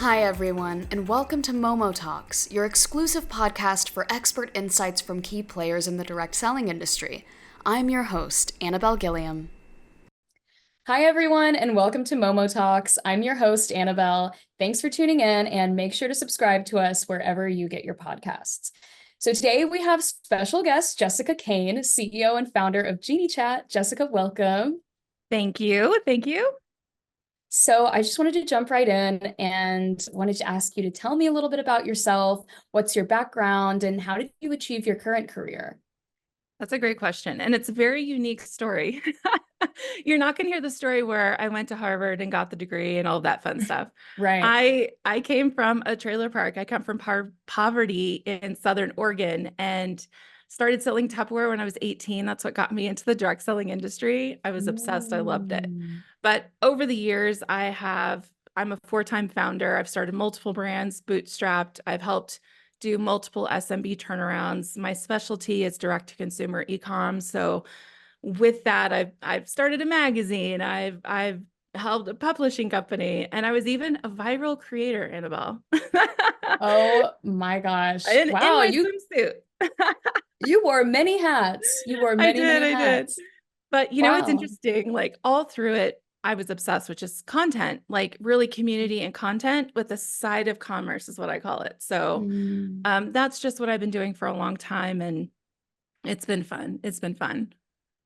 Hi, everyone, and welcome to MomoTalks, your exclusive podcast for expert insights from key players in the direct selling industry. I'm your host, Anabelle Gilliam. Hi, everyone, and welcome to MomoTalks. I'm your host, Anabelle. Thanks for tuning in, and make sure to subscribe to us wherever you get your podcasts. So today we have special guest Jessica Kane, CEO and founder of Geniechat. Jessica, welcome. Thank you. Thank you. So I just wanted to jump right in and wanted to ask you to tell me a little bit about yourself. What's your background and how did you achieve your current career? That's a great question. And it's a very unique story. You're not going to hear the story where I went to Harvard and got the degree and all that fun stuff. Right. I came from a trailer park. I come from poverty in Southern Oregon and started selling Tupperware when I was 18. That's what got me into the direct selling industry. I was obsessed. I loved it. But over the years, I'm a 4-time founder. I've started multiple brands, bootstrapped. I've helped do multiple SMB turnarounds. My specialty is direct to consumer e-com. So with that, I've started a magazine. I've held a publishing company, and I was even a viral creator, Anabelle. Oh my gosh. In Wow, my swimsuit. you wore many hats. You wore many I did. hats. But Wow. it's interesting, like all through it, I was obsessed with just content, like really community and content with a side of commerce is what I call it. So that's just what I've been doing for a long time. And it's been fun. It's been fun.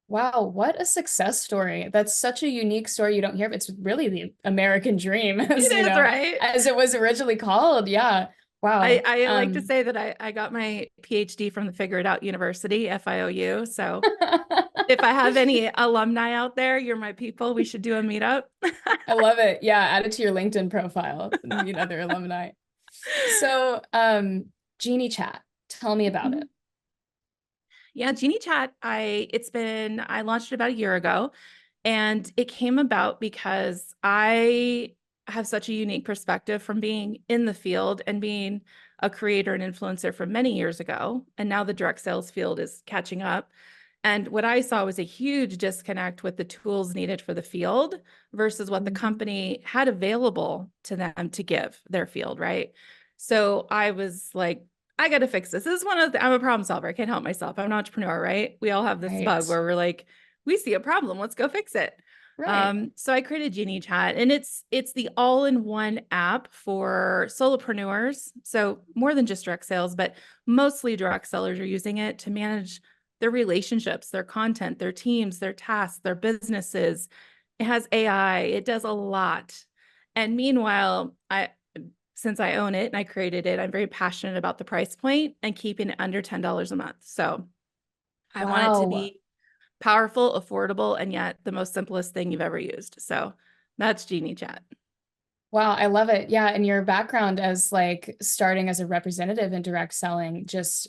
Wow, what a success story. That's such a unique story you don't hear. It's really the American dream, as It is, right? as it was originally called. Yeah. Wow. I like to say that I got my PhD from the Figure It Out University, FIOU. So if I have any alumni out there, you're my people. We should do a meetup. I love it. Yeah, add it to your LinkedIn profile and meet other alumni. So, Geniechat, tell me about it. Yeah, Geniechat, I launched it about a year ago, and it came about because I have such a unique perspective from being in the field and being a creator and influencer from many years ago. And now the direct sales field is catching up. And what I saw was a huge disconnect with the tools needed for the field versus what the company had available to them to give their field, right? So I was like, I got to fix this. This is I'm a problem solver. I can't help myself. I'm an entrepreneur, right? We all have this bug where we're like, we see a problem, let's go fix it. Right. So I created Geniechat, and it's the all-in-one app for solopreneurs. So more than just direct sales, but mostly direct sellers are using it to manage their relationships, their content, their teams, their tasks, their businesses. It has AI. It does a lot. And meanwhile, since I own it and I created it, I'm very passionate about the price point and keeping it under $10 a month. So I want it to be powerful, affordable, and yet the most simplest thing you've ever used. So that's Geniechat. Wow, I love it. Yeah, and your background as like starting as a representative in direct selling just,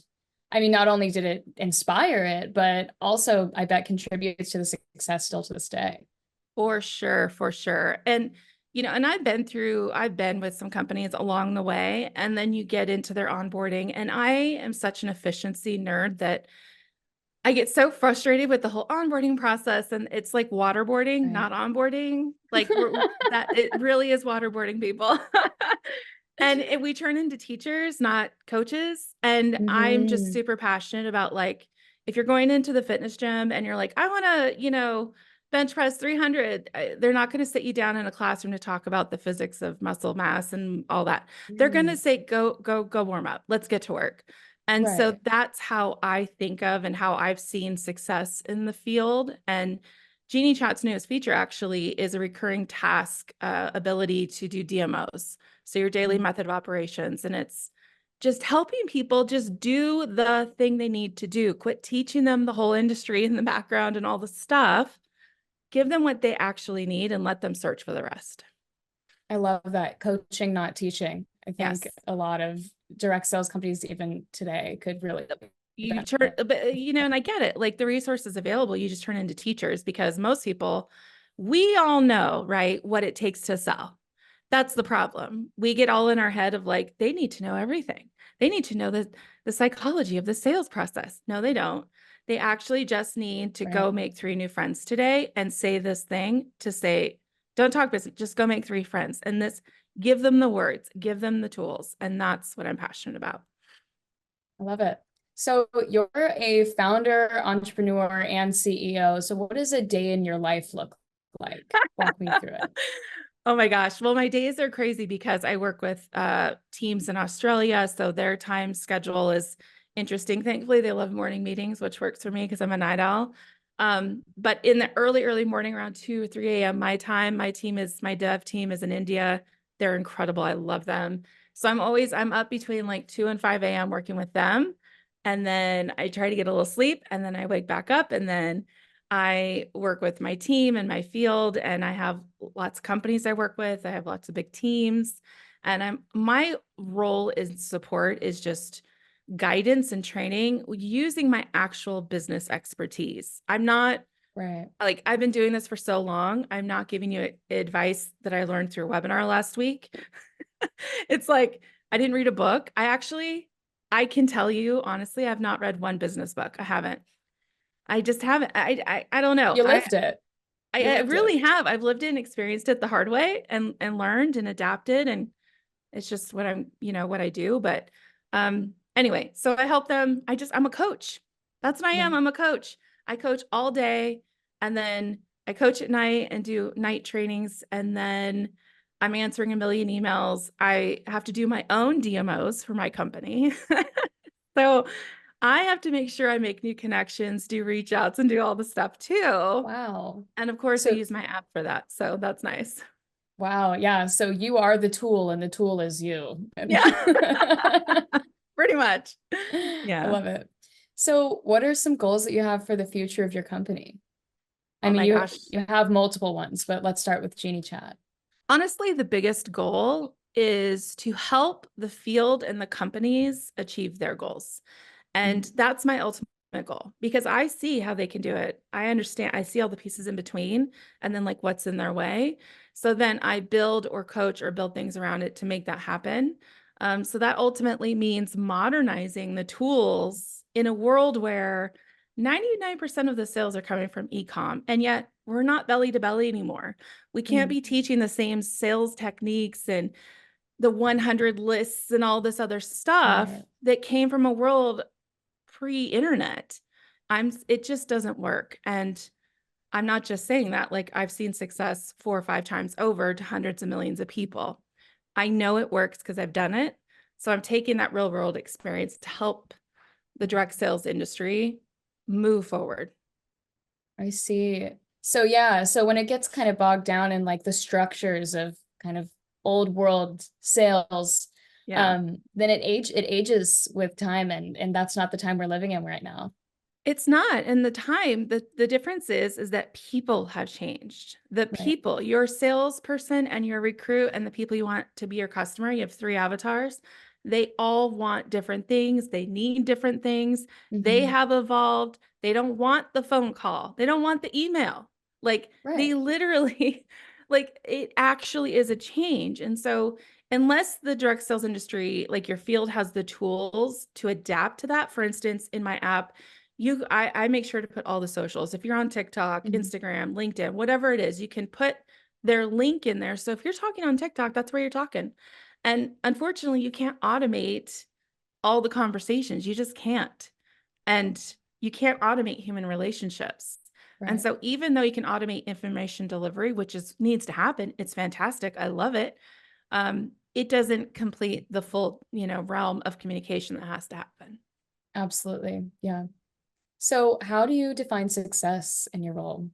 I mean, not only did it inspire it, but also I bet contributes to the success still to this day. For sure, for sure. And and I've been with some companies along the way, and then you get into their onboarding, and I am such an efficiency nerd that I get so frustrated with the whole onboarding process, and it's like waterboarding, not onboarding. Like that it really is waterboarding people. And we turn into teachers, not coaches. And I'm just super passionate about, like, if you're going into the fitness gym and you're like, I want to, bench press 300, they're not going to sit you down in a classroom to talk about the physics of muscle mass and all that. They're going to say, go warm up. Let's get to work. And so that's how I think of and how I've seen success in the field. And Geniechat's newest feature actually is a recurring task ability to do DMOs. So your daily method of operations. And it's just helping people just do the thing they need to do. Quit teaching them the whole industry in the background and all the stuff. Give them what they actually need and let them search for the rest. I love that. Coaching, not teaching. I think Yes. a lot of direct sales companies even today could really you turn, but and I get it. Like, the resources available, you just turn into teachers, because most people, we all know, right, what it takes to sell. That's the problem. We get all in our head of like, they need to know everything. They need to know the psychology of the sales process. No, they don't. They actually just need to go make 3 new friends today and say this thing to say Don't talk business, just go make 3 friends. And give them the words, give them the tools. And that's what I'm passionate about. I love it. So you're a founder, entrepreneur, and CEO. So what does a day in your life look like? Walk me through it. Oh my gosh. Well, my days are crazy because I work with teams in Australia. So their time schedule is interesting. Thankfully, they love morning meetings, which works for me because I'm a night owl. But in the early morning, around 2 or 3 a.m. my time, my dev team is in India. They're incredible. I love them. So I'm up between like 2 and 5 a.m. working with them. And then I try to get a little sleep and then I wake back up and then I work with my team and my field, and I have lots of companies I work with. I have lots of big teams, and my role in support is just guidance and training using my actual business expertise. I'm not Right. like, I've been doing this for so long. I'm not giving you advice that I learned through a webinar last week. It's like, I didn't read a book. I can tell you, honestly, I've not read one business book. I haven't. I just haven't. I don't know. You lived it. I really have. I've lived it and experienced it the hard way and learned and adapted. And it's just what I do. But anyway, so I help them. I'm a coach. That's what I am. Yeah. I'm a coach. I coach all day and then I coach at night and do night trainings. And then I'm answering a million emails. I have to do my own DMOs for my company. So I have to make sure I make new connections, do reach outs, and do all the stuff too. Wow. And of course, I So, use my app for that. So that's nice. wow. Yeah. So you are the tool and the tool is you. Yeah, pretty much. I Yeah. love it. So what are some goals that you have for the future of your company? I Oh mean, my you gosh. you have multiple ones, but let's start with Geniechat. Honestly, the biggest goal is to help the field and the companies achieve their goals. And that's my ultimate goal because I see how they can do it. I understand, I see all the pieces in between and then like what's in their way. So then I build or coach or build things around it to make that happen. So that ultimately means modernizing the tools in a world where 99% of the sales are coming from e-com, and yet we're not belly to belly anymore. We can't be teaching the same sales techniques and the 100 lists and all this other stuff Right. that came from a world pre-internet. It just doesn't work. And I'm not just saying that, like I've seen success 4 or 5 times over to hundreds of millions of people. I know it works because I've done it. So I'm taking that real world experience to help the direct sales industry move forward. I see. So yeah, so when it gets kind of bogged down in like the structures of kind of old world sales, Yeah. then it ages with time and that's not the time we're living in right now. It's not. And the difference is that people have changed. The Right. people, your salesperson and your recruit and the people you want to be your customer, you have 3 avatars. They all want different things. They need different things. They have evolved. They don't want the phone call. They don't want the email. Like they Right. literally, like it actually is a change. And so unless the direct sales industry, like your field has the tools to adapt to that, for instance, in my app, I make sure to put all the socials. If you're on TikTok, Instagram, LinkedIn, whatever it is, you can put their link in there. So if you're talking on TikTok, that's where you're talking. And unfortunately, you can't automate all the conversations. You just can't. And you can't automate human relationships. And Right. so even though you can automate information delivery, which needs to happen, it's fantastic. I love it. It doesn't complete the full, realm of communication that has to happen. Absolutely. Yeah. So how do you define success in your role?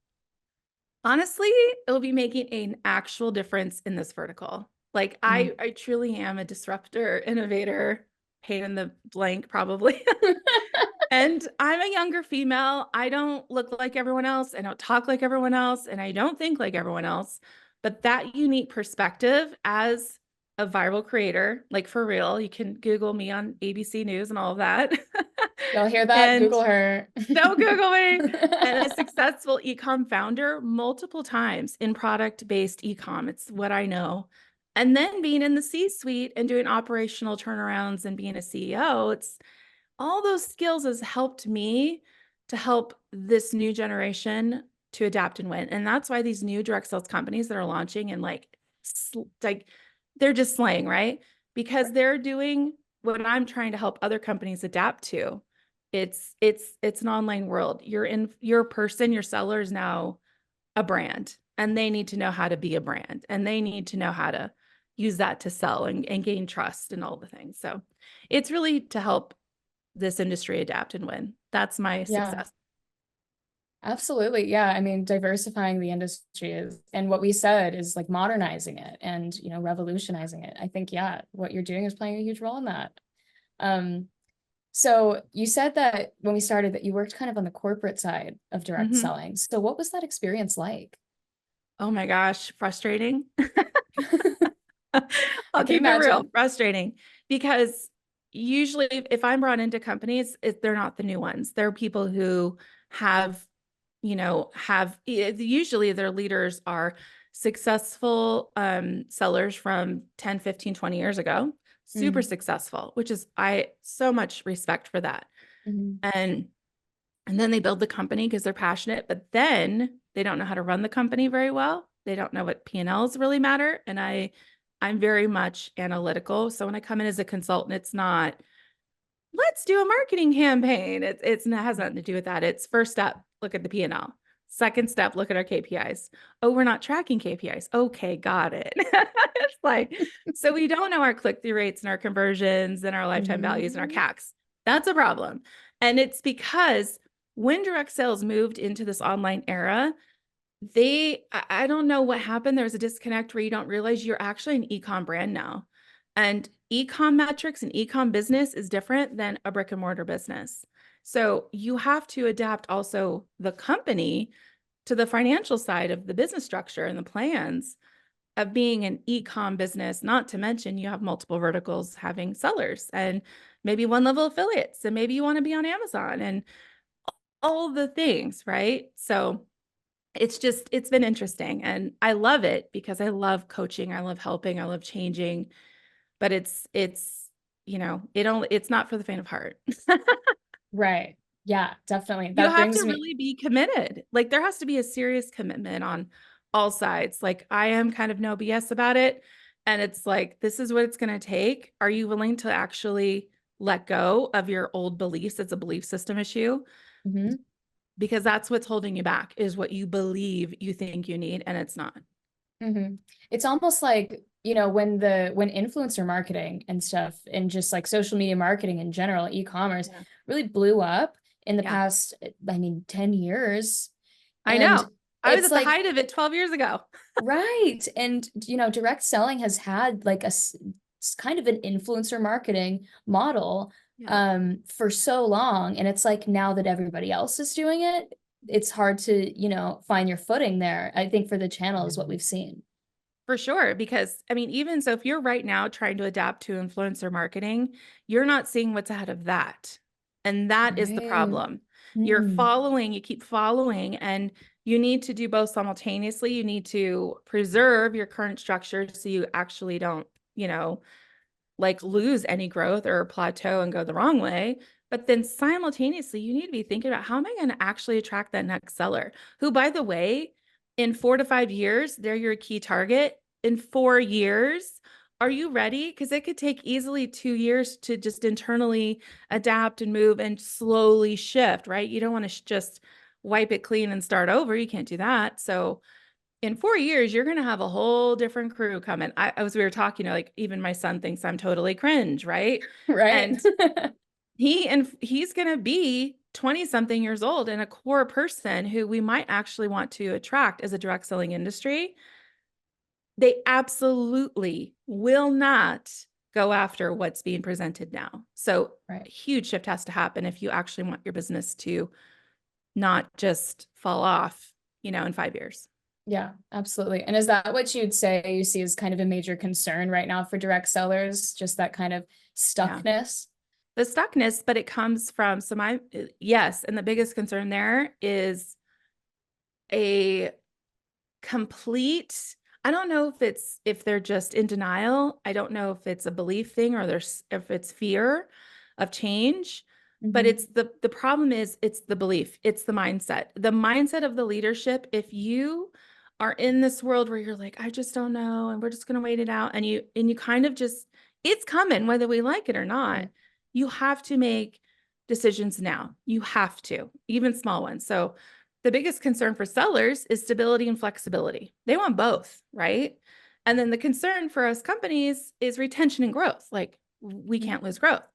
Honestly, it'll be making an actual difference in this vertical. Like I truly am a disruptor, innovator, pain in the blank, probably. And I'm a younger female. I don't look like everyone else. I don't talk like everyone else. And I don't think like everyone else. But that unique perspective as a viral creator, like for real, you can Google me on ABC News and all of that. Y'all hear that? And Google her. don't Google me. And a successful ecom founder multiple times in product-based ecom. It's what I know. And then being in the C-suite and doing operational turnarounds and being a CEO, it's all those skills has helped me to help this new generation to adapt and win. And that's why these new direct sales companies that are launching and like they're just slaying, right? Because they're doing what I'm trying to help other companies adapt to. It's an online world. Your person, your seller is now a brand, and they need to know how to be a brand, and they need to know how to use that to sell and gain trust and all the things. So it's really to help this industry adapt and win. That's my success. Absolutely. Yeah. I mean, diversifying the industry is, and what we said is like modernizing it and, revolutionizing it. I think, yeah, what you're doing is playing a huge role in that. Um, so you said that when we started that you worked kind of on the corporate side of direct selling. So what was that experience like? Oh my gosh, frustrating. I'll can keep it real, imagine. frustrating, because usually if I'm brought into companies, they're not the new ones. They're people who have, usually their leaders are successful sellers from 10, 15, 20 years ago, super successful, which is, I so much respect for that. And then they build the company because they're passionate, but then they don't know how to run the company very well. They don't know what P&Ls really matter. And I'm very much analytical. So when I come in as a consultant, it's not, let's do a marketing campaign. It has nothing to do with that. It's first step, look at the P&L. Second step, look at our KPIs. Oh, we're not tracking KPIs. Okay, got it. It's like, so we don't know our click-through rates and our conversions and our lifetime values and our CACs. That's a problem. And it's because when direct sales moved into this online era, I don't know what happened. There's a disconnect where you don't realize you're actually an e-com brand now. And e-com metrics and e-com business is different than a brick and mortar business. So you have to adapt also the company to the financial side of the business structure and the plans of being an e-com business, not to mention you have multiple verticals having sellers and maybe one level affiliates, and maybe you want to be on Amazon and all the things, right? So it's been interesting, and I love it because I love coaching. I love helping. I love changing, but it's not for the faint of heart. Right. Yeah, definitely. You That have to brings me. really be committed. Like there has to be a serious commitment on all sides. Like I am kind of no BS about it. And it's like, this is what it's going to take. Are you willing to actually let go of your old beliefs? It's a belief system issue. Because that's what's holding you back, is what you believe you think you need, and it's not. It's almost like, when influencer marketing and stuff and just like social media marketing in general, e-commerce really blew up in the past, 10 years. I And know. I was it's at the like, height of it 12 years ago. right. And, direct selling has had like kind of an influencer marketing model for so long. And it's like now that everybody else is doing it, it's hard to, find your footing there. I think for the channel is what we've seen. For sure. Because even so, if you're right now trying to adapt to influencer marketing, you're not seeing what's ahead of that. And that is the problem. You keep following, and you need to do both simultaneously. You need to preserve your current structure so you actually don't, like lose any growth or plateau and go the wrong way. But then simultaneously, you need to be thinking about, how am I going to actually attract that next seller who, by the way, in 4 to 5 years, they're your key target. In 4 years, are you ready? Because it could take easily 2 years to just internally adapt and move and slowly shift, right? You don't want to just wipe it clean and start over. You can't do that. So in 4 years, you're going to have a whole different crew coming. We were talking, like even my son thinks I'm totally cringe, right? Right. And he's going to be 20 something years old, and a core person who we might actually want to attract as a direct selling industry. They absolutely will not go after what's being presented now. So a huge shift has to happen if you actually want your business to not just fall off, in 5 years. Yeah, absolutely. And is that what you'd say you see as kind of a major concern right now for direct sellers? Just that kind of stuckness? The stuckness, but it comes from, yes. And the biggest concern there is a complete, I don't know if they're just in denial. I don't know if it's a belief thing or if it's fear of change. But it's the problem is it's the belief, it's the mindset of the leadership. If you are in this world where you're like, I just don't know, and we're just going to wait it out, and you kind of just, it's coming whether we like it or not. Right. You have to make decisions now. You have to, even small ones. So the biggest concern for sellers is stability and flexibility. They want both, right? And then the concern for us companies is retention and growth. Like, we can't lose growth.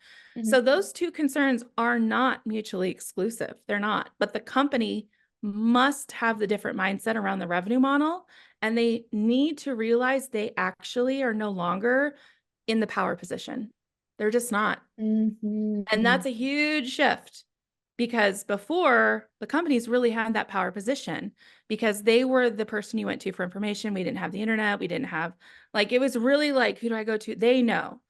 So those two concerns are not mutually exclusive. They're not. But the company must have the different mindset around the revenue model, and they need to realize they actually are no longer in the power position. They're just not. And that's a huge shift, because before, the companies really had that power position because they were the person you went to for information. We didn't have the internet. We didn't have, like, it was really like, who do I go to? They know.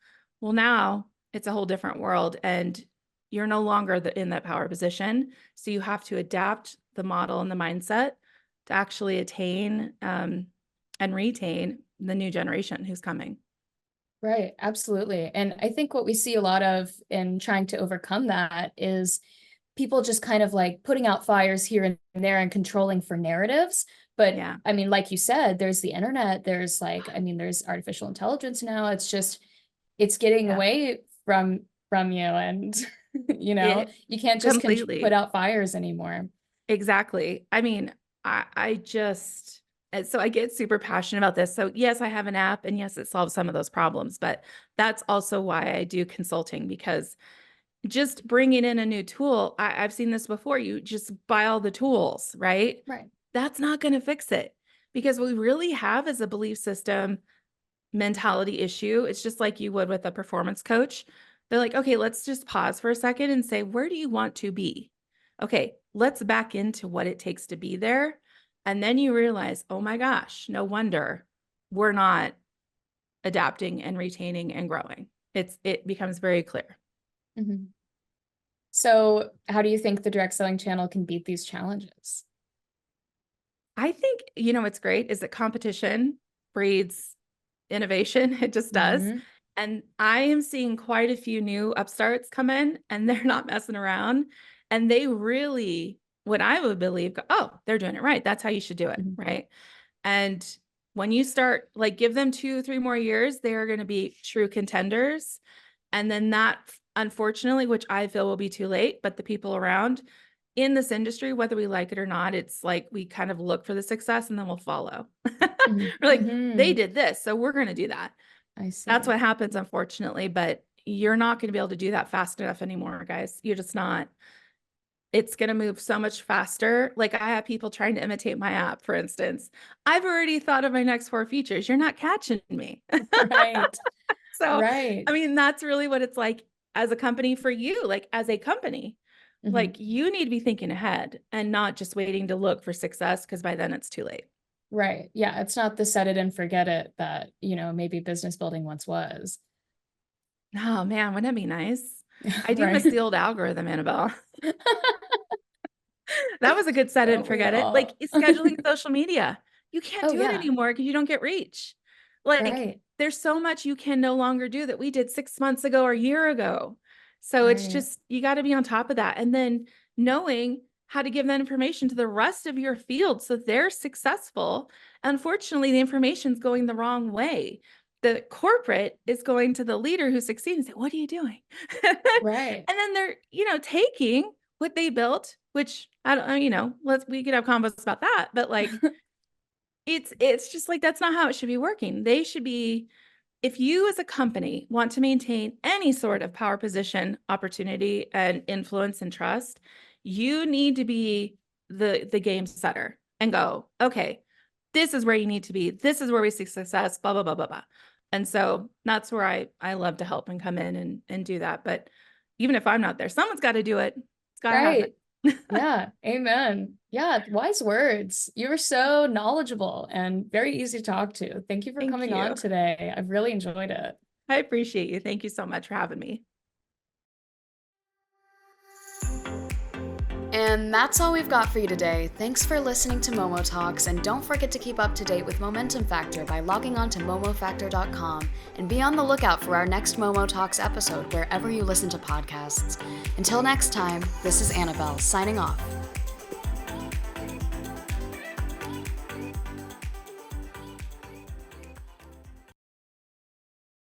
Well, now it's a whole different world, and you're no longer in that power position. So you have to adapt the model and the mindset to actually attain and retain the new generation who's coming. Right, absolutely. And I think what we see a lot of in trying to overcome that is people just kind of like putting out fires here and there and controlling for narratives. But Yeah. I mean, like you said, there's the internet, there's like, I mean, there's artificial intelligence now. It's just, it's getting away from you, and you can't just put out fires anymore. Exactly. I mean, I just, so I get super passionate about this. So yes, I have an app, and yes, it solves some of those problems, but that's also why I do consulting, because just bringing in a new tool, I've seen this before. You just buy all the tools, right? Right. That's not going to fix it, because what we really have is a belief system mentality issue. It's just like you would with a performance coach. They're like, okay, let's just pause for a second and say, where do you want to be? Okay, let's back into what it takes to be there. And then you realize, oh my gosh, no wonder we're not adapting and retaining and growing. It becomes very clear. So how do you think the direct selling channel can beat these challenges? I think, what's great is that competition breeds innovation. It just does. And I am seeing quite a few new upstarts come in, and they're not messing around. And they really, what I would believe, oh, they're doing it right. That's how you should do it. Right. And when you start, like, give them 2-3 more years, they are going to be true contenders. And then that, unfortunately, which I feel will be too late, but the people around in this industry, whether we like it or not, it's like we kind of look for the success and then we'll follow. We're like, they did this, so we're going to do that. I see. That's what happens, unfortunately, but you're not going to be able to do that fast enough anymore, guys. You're just not. It's going to move so much faster. Like, I have people trying to imitate my app, for instance. I've already thought of my next 4 features. You're not catching me. Right. So, right. I mean, that's really what it's like as a company for you, like as a company. Like, you need to be thinking ahead and not just waiting to look for success, because by then it's too late. Right. Yeah. It's not the set it and forget it that, maybe business building once was. Oh man, wouldn't that be nice? I do miss the old algorithm, Anabelle. That was a good set it and forget it. Like, scheduling social media. You can't do it anymore because you don't get reach. Like, there's so much you can no longer do that we did 6 months ago or a year ago. So it's just, you got to be on top of that. And then knowing how to give that information to the rest of your field so they're successful. Unfortunately, the information's going the wrong way. The corporate is going to the leader who succeeds and say, what are you doing? Right. And then they're, taking what they built, which I don't, we could have convos about that, but like, it's just like, that's not how it should be working. They should be, if you as a company want to maintain any sort of power position, opportunity, and influence and trust, you need to be the game setter and go, okay, this is where you need to be. This is where we see success, blah, blah, blah, blah, blah. And so that's where I love to help and come in and do that. But even if I'm not there, someone's got to do it. It's got to happen. Yeah. Amen. Yeah. Wise words. You were so knowledgeable and very easy to talk to. Thank you for coming on today. I've really enjoyed it. I appreciate you. Thank you so much for having me. And that's all we've got for you today. Thanks for listening to MomoTalks, and don't forget to keep up to date with Momentum Factor by logging on to momofactor.com, and be on the lookout for our next MomoTalks episode wherever you listen to podcasts. Until next time, this is Anabelle signing off.